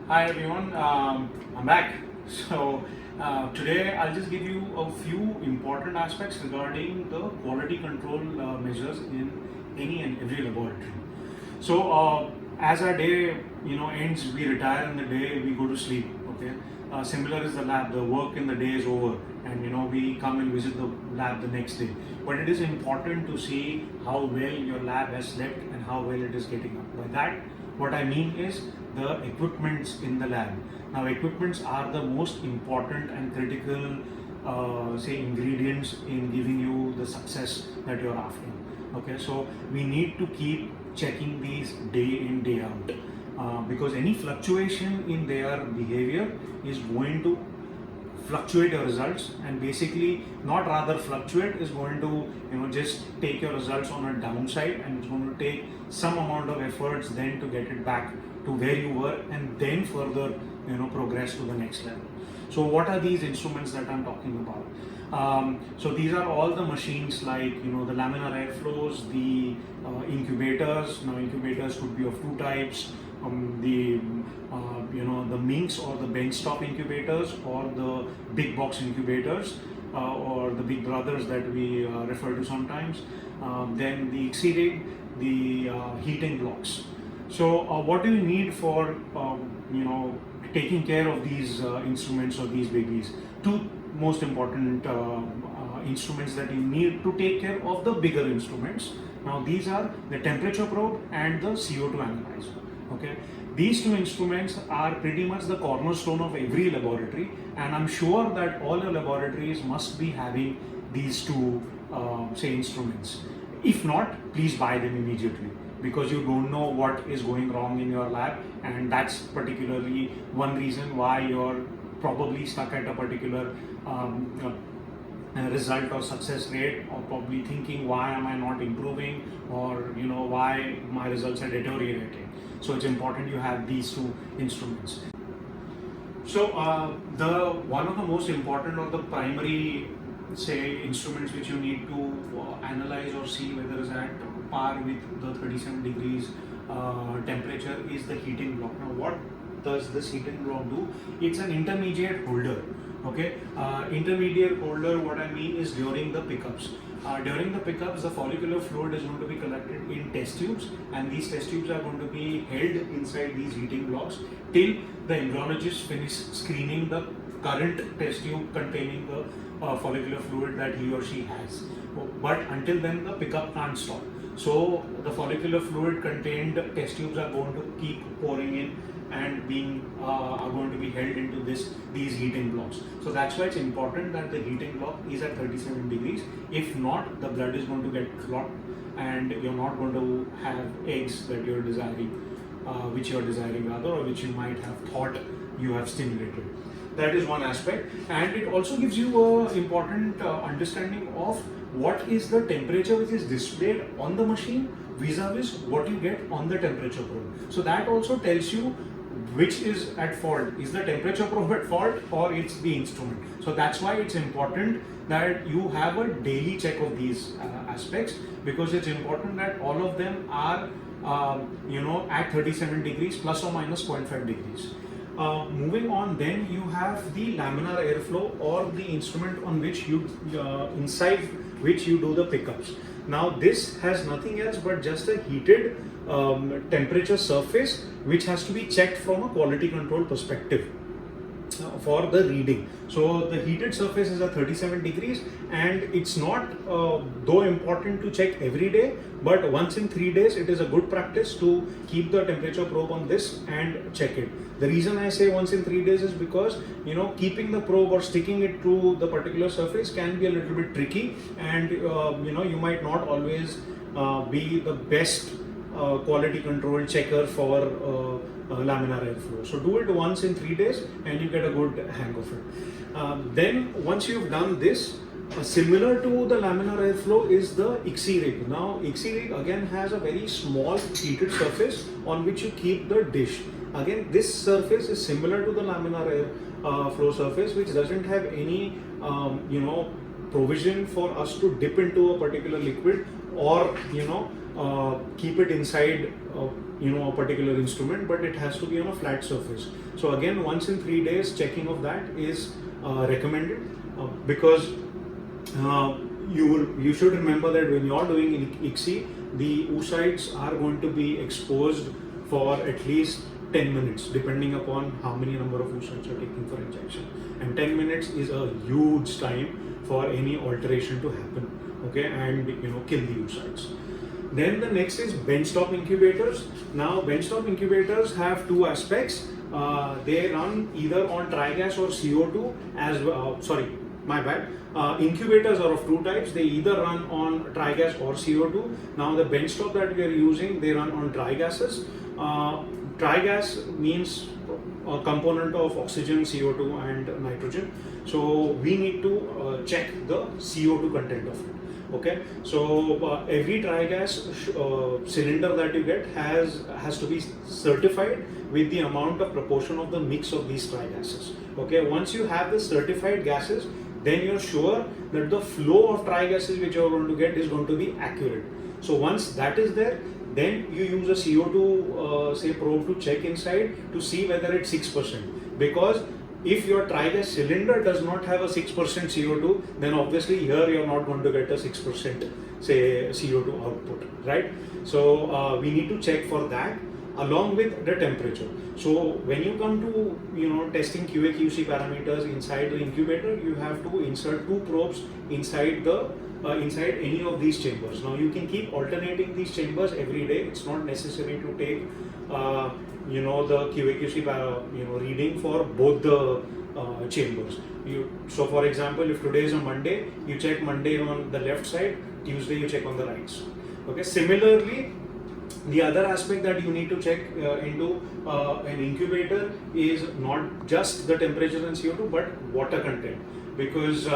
Hi everyone, I'm back. So today I'll just give you a few important aspects regarding the quality control measures in any and every laboratory. So as our day ends, we retire in the day, we go to sleep. Okay. Similar is the lab. The work in the day is over, and we come and visit the lab the next day. But it is important to see how well your lab has slept and how well it is getting up. By that, what I mean is the equipments in the lab. Now, equipments are the most important and critical, ingredients in giving you the success that you're after. Okay, so we need to keep checking these day in, day out, because any fluctuation in their behavior is going to fluctuate your results, and basically not rather fluctuate, is going to just take your results on a downside, and it's going to take some amount of efforts then to get it back to where you were and then further progress to the next level. So what are these instruments that I'm talking about? So these are all the machines like the laminar airflows, the incubators. Now incubators could be of two types. The minks or the benchtop incubators, or the big box incubators, or the big brothers that we refer to sometimes. Then the ICSI, the heating blocks. So what do you need for taking care of these instruments or these babies? Two most important instruments that you need to take care of the bigger instruments. Now these are the temperature probe and the CO2 analyzer. Okay, these two instruments are pretty much the cornerstone of every laboratory, and I'm sure that all your laboratories must be having these two instruments. If not, please buy them immediately, because you don't know what is going wrong in your lab, and that's particularly one reason why you're probably stuck at a particular result or success rate, or probably thinking, why am I not improving, or why my results are deteriorating. So it's important you have these two instruments. So the one of the most important or the primary instruments which you need to analyze or see whether it's at par with the 37 degrees temperature is the heating block. Now what does this heating block do? It's an intermediate holder. Okay, intermediate holder, what I mean is during the pickups. During the pickups, the follicular fluid is going to be collected in test tubes, and these test tubes are going to be held inside these heating blocks till the embryologist finish screening the current test tube containing the follicular fluid that he or she has. But until then, the pickup can't stop. So the follicular fluid contained test tubes are going to keep pouring in and are going to be held into these heating blocks. So that's why it's important that the heating block is at 37 degrees. If not, the blood is going to get clogged, and you're not going to have eggs that you're desiring, or which you might have thought you have stimulated. That is one aspect, and it also gives you an important understanding of what is the temperature which is displayed on the machine vis-a-vis what you get on the temperature probe. So that also tells you which is at fault. Is the temperature probe at fault, or it's the instrument? So that's why it's important that you have a daily check of these aspects, because it's important that all of them are at 37 degrees plus or minus 0.5 degrees. Moving on, then you have the laminar airflow, or the instrument on which inside which you do the pickups. Now this has nothing else but just a heated temperature surface which has to be checked from a quality control perspective for the reading. So the heated surface is at 37 degrees, and it's not though important to check every day, but once in 3 days it is a good practice to keep the temperature probe on this and check it. The reason I say once in 3 days is because keeping the probe or sticking it to the particular surface can be a little bit tricky, and you might not always be the best quality control checker for laminar airflow. So do it once in 3 days and you get a good hang of it. Then once you've done this, similar to the laminar airflow is the ICSI rig. Now ICSI rig again has a very small heated surface on which you keep the dish. Again, this surface is similar to the laminar airflow surface, which doesn't have any provision for us to dip into a particular liquid, or keep it inside a particular instrument, but it has to be on a flat surface. So again, once in 3 days checking of that is recommended, because you should remember that when you're doing ICSI, the oocytes are going to be exposed for at least 10 minutes, depending upon how many number of oocytes you're taking for injection. And 10 minutes is a huge time for any alteration to happen, okay, and kill the oocytes. Then the next is benchtop incubators. Now benchtop incubators have two aspects. They run either on trigas or CO2 as sorry, my bad. Incubators are of two types. They either run on trigas or CO2. Now the benchtop that we are using, they run on dry gases. Trigas means a component of oxygen, CO2 and nitrogen. So we need to check the CO2 content of it. Okay, so every trigas cylinder that you get has to be certified with the amount of proportion of the mix of these trigases. Okay, once you have the certified gases, then you're sure that the flow of trigases which you're going to get is going to be accurate. So once that is there, then you use a CO2 say probe to check inside to see whether it's 6%, because if your trigas cylinder does not have a 6% CO2, then obviously here you're not going to get a 6% say CO2 output, right? So we need to check for that along with the temperature. So when you come to testing QA/QC parameters inside the incubator, you have to insert two probes inside the inside any of these chambers. Now you can keep alternating these chambers every day. It's not necessary to take the QA/QC reading for both the chambers. So for example, if today is a Monday, you check Monday on the left side, Tuesday you check on the right side. Okay. Similarly, the other aspect that you need to check into an incubator is not just the temperature and CO2, but water content. Because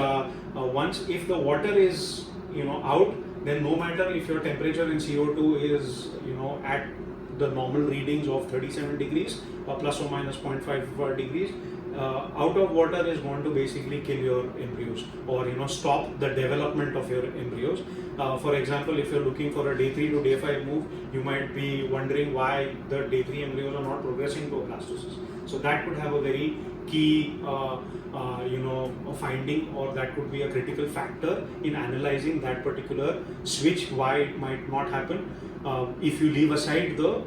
once if the water is out, then no matter if your temperature and CO2 is at the normal readings of 37 degrees or plus or minus 0.5 degrees, out of water is going to basically kill your embryos or stop the development of your embryos. For example, if you're looking for a day 3 to day 5 move, you might be wondering why the day 3 embryos are not progressing to blastocyst. So that could have a very key a finding, or that could be a critical factor in analyzing that particular switch, why it might not happen. If you leave aside the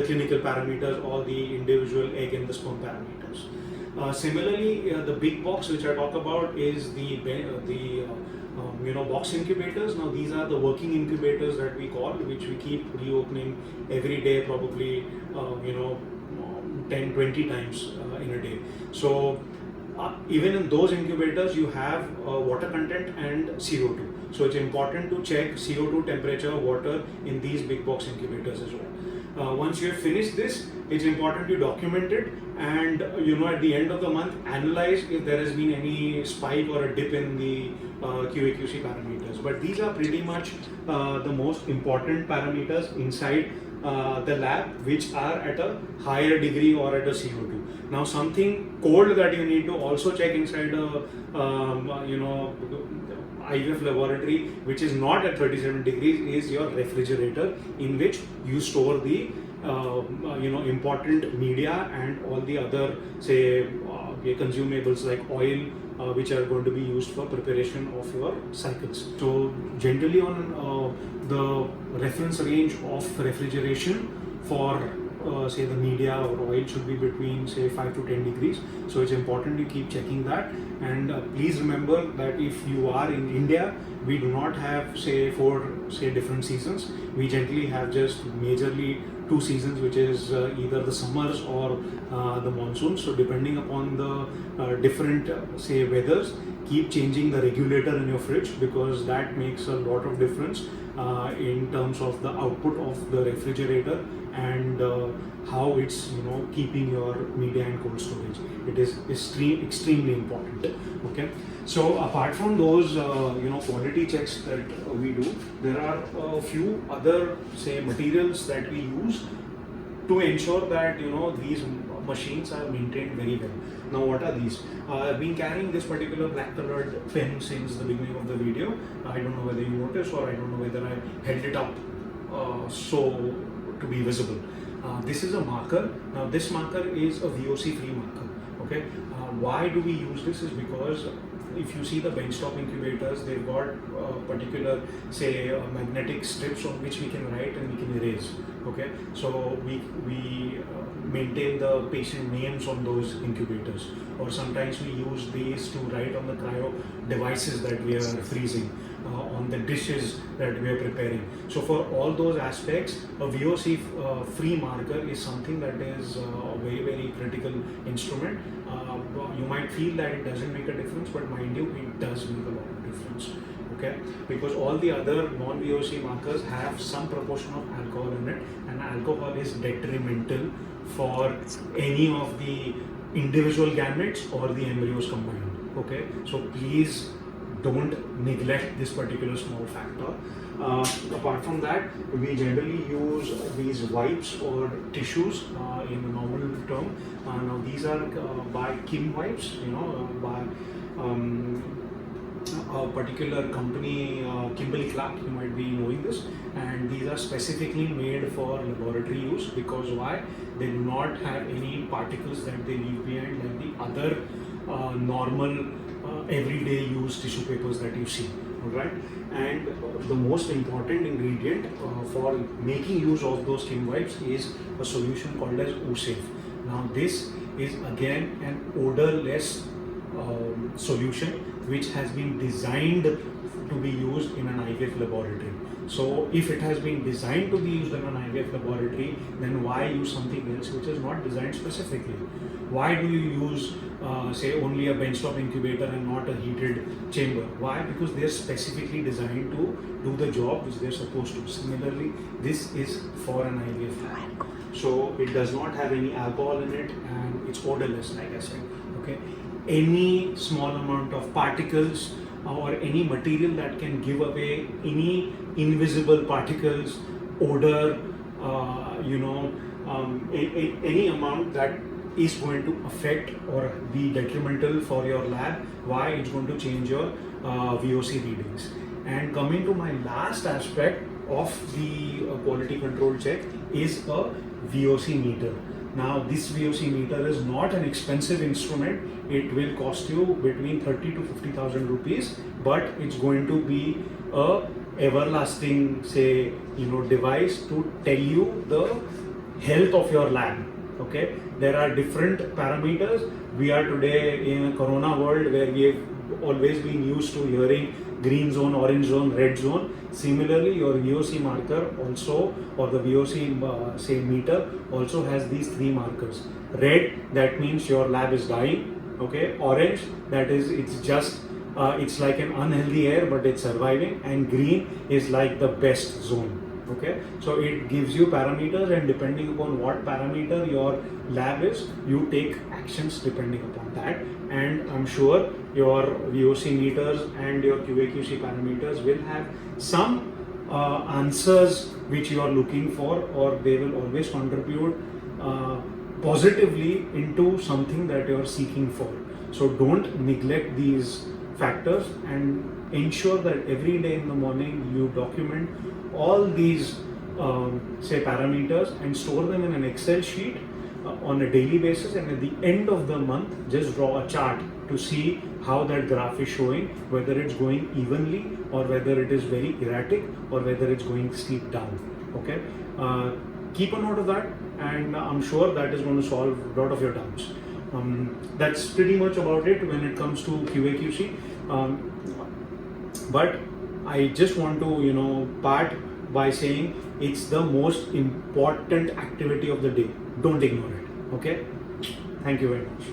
clinical parameters or the individual egg and the sperm parameters. Similarly, the big box which I talk about is the box incubators. Now these are the working incubators that we call, which we keep reopening every day, probably 10-20 times in a day. So even in those incubators you have water content and CO2. So it's important to check CO2, temperature, water in these big box incubators as well. Once you have finished this, it's important to document it, and at the end of the month analyze if there has been any spike or a dip in the QA/QC parameters. But these are pretty much the most important parameters inside the lab, which are at a higher degree or at a CO2. Now something cold that you need to also check inside a IVF laboratory, which is not at 37 degrees, is your refrigerator, in which you store the important media and all the other say consumables like oil, which are going to be used for preparation of your cycles. So generally on the reference range of refrigeration for say the media or oil should be between say 5 to 10 degrees. So it's important to keep checking that. And please remember that if you are in India, we do not have say 4 different seasons. We generally have just majorly 2 seasons, which is either the summers or the monsoons. So depending upon the different say weathers, keep changing the regulator in your fridge, because that makes a lot of difference in terms of the output of the refrigerator and how it's keeping your media and cold storage. It is extremely important. Okay, so apart from those quality checks that we do, there are a few other say materials that we use to ensure that these machines are maintained very well. Now what are these? I've been carrying this particular black colored pen since the beginning of the video. I don't know whether you noticed, or I don't know whether I held it up so to be visible. This is a marker. Now this marker is a VOC free marker. Okay. Why do we use this? Is because if you see the benchtop incubators, they've got particular, say, magnetic strips on which we can write and we can erase. Okay, so we maintain the patient names on those incubators, or sometimes we use these to write on the cryo devices that we are freezing, on the dishes that we are preparing. So for all those aspects, a VOC free marker is something that is a very critical instrument. You might feel that it doesn't make a difference, but mind you, it does make a lot of difference. Okay, because all the other non-VOC markers have some proportion of alcohol in it, and alcohol is detrimental for any of the individual gametes or the embryos combined. Okay, so please don't neglect this particular small factor. Apart from that, we generally use these wipes or tissues in the normal term. Now these are by Kim wipes, by a particular company, Kimberly-Clark, you might be knowing this, and these are specifically made for laboratory use. Because why? They do not have any particles that they leave behind like the other normal everyday use tissue papers that you see. Alright, and the most important ingredient for making use of those Kim wipes is a solution called as O-Safe. Now this is again an odorless solution which has been designed to be used in an IVF laboratory. So if it has been designed to be used in an IVF laboratory, then why use something else which is not designed specifically? Why do you use say only a benchtop incubator and not a heated chamber? Why? Because they are specifically designed to do the job which they are supposed to. Similarly, this is for an IVF lab. So it does not have any alcohol in it and it's odorless, like I said. Okay, any small amount of particles or any material that can give away any invisible particles, odor, any amount that is going to affect or be detrimental for your lab. Why? It's going to change your VOC readings. And coming to my last aspect of the quality control check is a VOC meter. Now this VOC meter is not an expensive instrument. It will cost you between 30 to 50,000 rupees, but it's going to be a everlasting, say, device to tell you the health of your lab. Okay, there are different parameters. We are today in a corona world where we have always been used to hearing green zone, orange zone, red zone. Similarly, your VOC marker also, or the VOC say meter also has these three markers. Red, that means your lab is dying. Okay, orange, that is it's just it's like an unhealthy air but it's surviving, and green is like the best zone. Okay, so it gives you parameters, and depending upon what parameter your lab is, you take actions depending upon that. And I'm sure your VOC meters and your QA/QC parameters will have some answers which you are looking for, or they will always contribute positively into something that you are seeking for. So don't neglect these factors and ensure that every day in the morning you document all these say parameters and store them in an Excel sheet on a daily basis, and at the end of the month just draw a chart to see how that graph is showing, whether it's going evenly or whether it is very erratic or whether it's going steep down. Okay, keep a note of that, and I'm sure that is going to solve a lot of your doubts. That's pretty much about it when it comes to QA/QC. But I just want to part by saying it's the most important activity of the day. Don't ignore it. Okay, thank you very much.